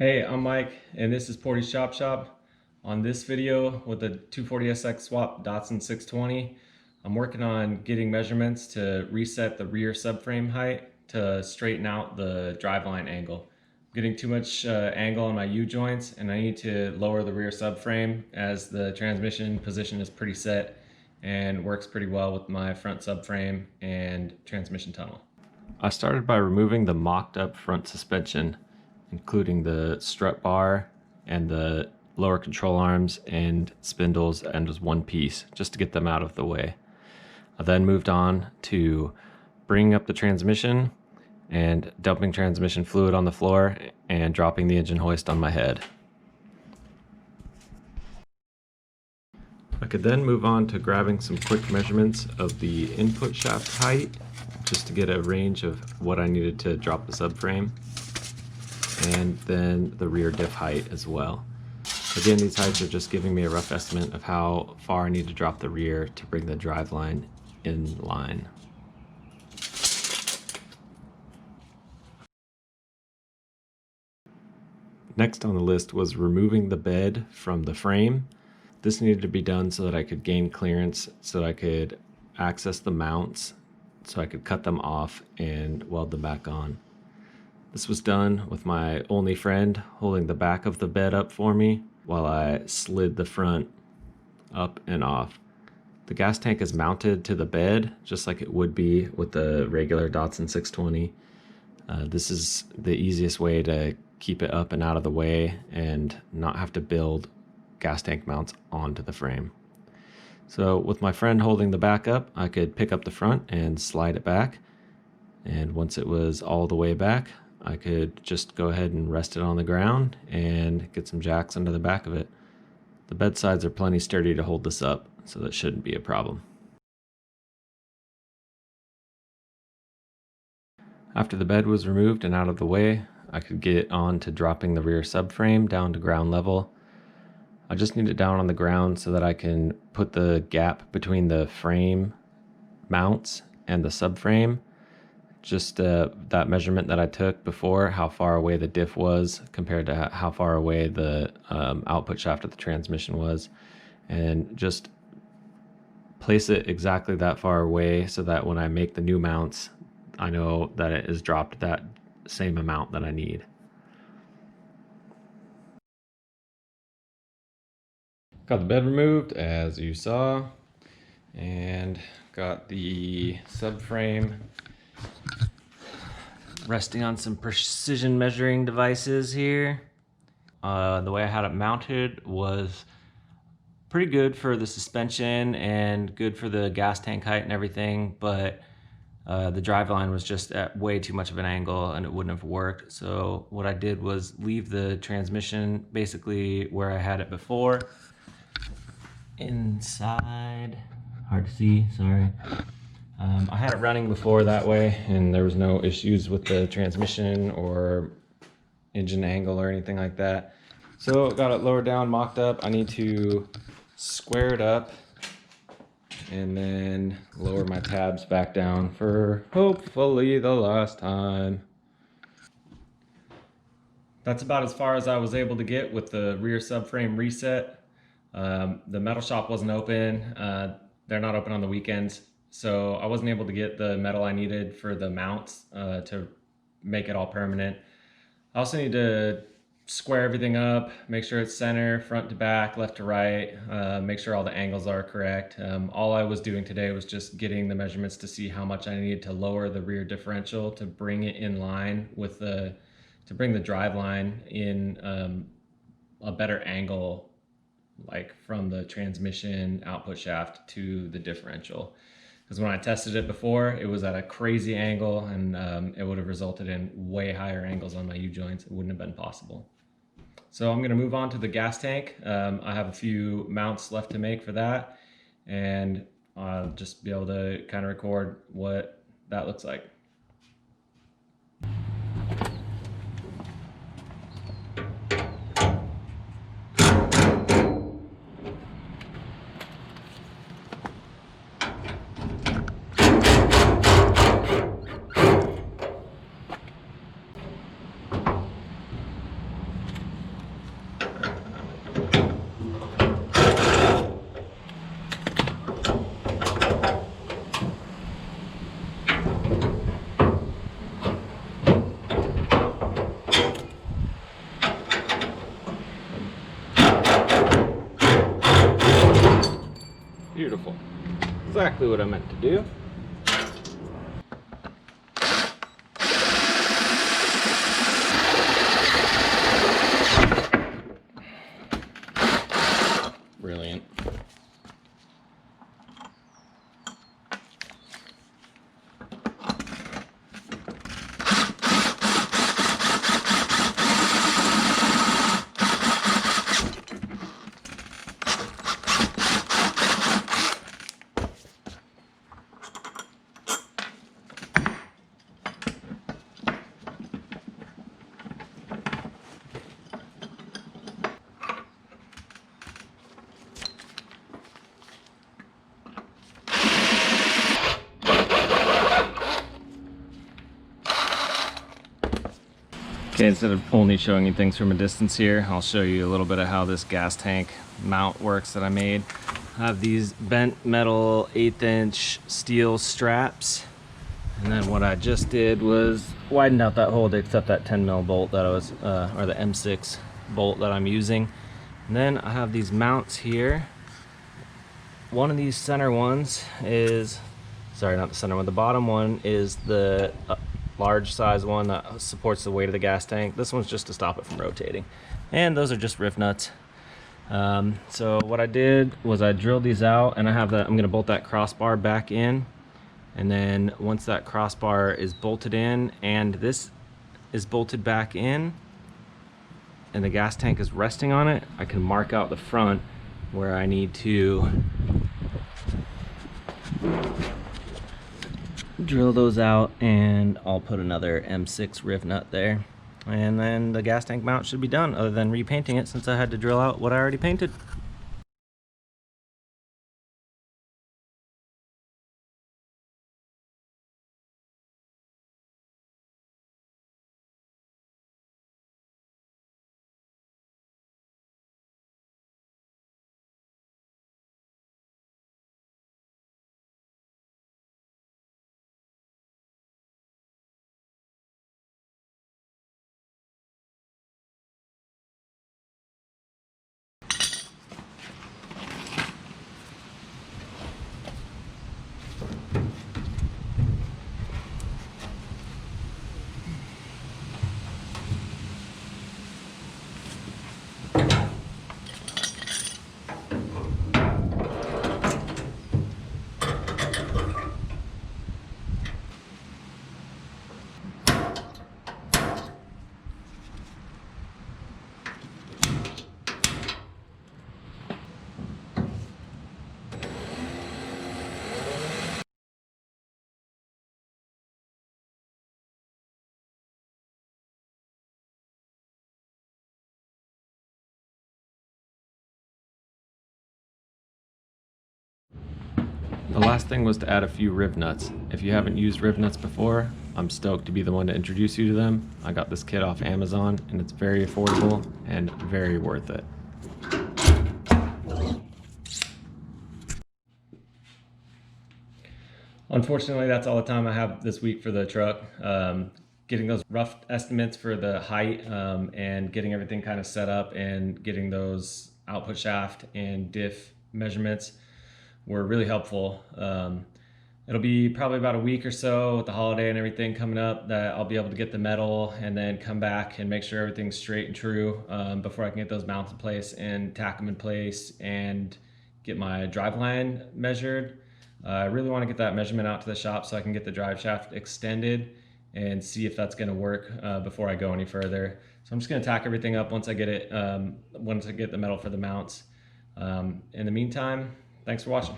Hey, I'm Mike, and this is Porty's Chop Shop. On this video with the 240SX swap Datsun 620, I'm working on getting measurements to reset the rear subframe height to straighten out the driveline angle. I'm getting too much angle on my U-joints, and I need to lower the rear subframe as the transmission position is pretty set and works pretty well with my front subframe and transmission tunnel. I started by removing the mocked up front suspension, including the strut bar and the lower control arms and spindles, and as one piece, just to get them out of the way. I then moved on to bringing up the transmission and dumping transmission fluid on the floor and dropping the engine hoist on my head. I could then move on to grabbing some quick measurements of the input shaft height, just to get a range of what I needed to drop the subframe, and then the rear diff height as well. Again, these heights are just giving me a rough estimate of how far I need to drop the rear to bring the driveline in line. Next on the list was removing the bed from the frame. This needed to be done so that I could gain clearance, so that I could access the mounts, so I could cut them off and weld them back on. This was done with my only friend holding the back of the bed up for me while I slid the front up and off. The gas tank is mounted to the bed just like it would be with the regular Datsun 620. This is the easiest way to keep it up and out of the way and not have to build gas tank mounts onto the frame. So with my friend holding the back up, I could pick up the front and slide it back. And once it was all the way back, I could just go ahead and rest it on the ground and get some jacks under the back of it. The bed sides are plenty sturdy to hold this up, so that shouldn't be a problem. After the bed was removed and out of the way, I could get on to dropping the rear subframe down to ground level. I just need it down on the ground so that I can put the gap between the frame mounts and the subframe. Just that measurement that I took before, how far away the diff was compared to how far away the output shaft of the transmission was, and just place it exactly that far away so that when I make the new mounts, I know that it is dropped that same amount that I need. Got the bed removed, as you saw, and got the subframe resting on some precision measuring devices here. The way I had it mounted was pretty good for the suspension and good for the gas tank height and everything, but the driveline was just at way too much of an angle and it wouldn't have worked. So what I did was leave the transmission basically where I had it before, inside, hard to see, sorry. I had it running before that way and there was no issues with the transmission or engine angle or anything like that. So got it lowered down, mocked up. I need to square it up and then lower my tabs back down for hopefully the last time. That's about as far as I was able to get with the rear subframe reset. The metal shop wasn't open. They're not open on the weekends. So I wasn't able to get the metal I needed for the mounts to make it all permanent. I also need to square everything up, make sure it's center, front to back, left to right, make sure all the angles are correct. All I was doing today was just getting the measurements to see how much I needed to lower the rear differential to bring it in line with to bring the drive line in a better angle, like from the transmission output shaft to the differential. Because when I tested it before, it was at a crazy angle and it would have resulted in way higher angles on my U-joints. It wouldn't have been possible. So I'm going to move on to the gas tank. I have a few mounts left to make for that, and I'll just be able to kind of record what that looks like. Beautiful. Exactly what I meant to do. Brilliant. Okay, instead of only showing you things from a distance here, I'll show you a little bit of how this gas tank mount works that I made. I have these bent metal 1/8" steel straps. And then what I just did was widened out that hole to accept that 10 mil bolt that I was, or the M6 bolt that I'm using. And then I have these mounts here. One of these center ones is, sorry, not the center one, the bottom one is the large size one that supports the weight of the gas tank. This one's just to stop it from rotating. And those are just riv nuts. So what I did was I drilled these out, and I have that, I'm gonna bolt that crossbar back in. And then once that crossbar is bolted in and this is bolted back in and the gas tank is resting on it, I can mark out the front where I need to drill those out, and I'll put another M6 riv nut there. And then the gas tank mount should be done, other than repainting it since I had to drill out what I already painted. The last thing was to add a few riv nuts. If you haven't used riv nuts before, I'm stoked to be the one to introduce you to them. I got this kit off Amazon and it's very affordable and very worth it. Unfortunately, that's all the time I have this week for the truck. Getting those rough estimates for the height and getting everything kind of set up and getting those output shaft and diff measurements were really helpful. It'll be probably about a week or so with the holiday and everything coming up that I'll be able to get the metal and then come back and make sure everything's straight and true before I can get those mounts in place and tack them in place and get my drive line measured. I really want to get that measurement out to the shop so I can get the drive shaft extended and see if that's going to work before I go any further. So I'm just going to tack everything up once I get it, once I get the metal for the mounts. In the meantime, thanks for watching.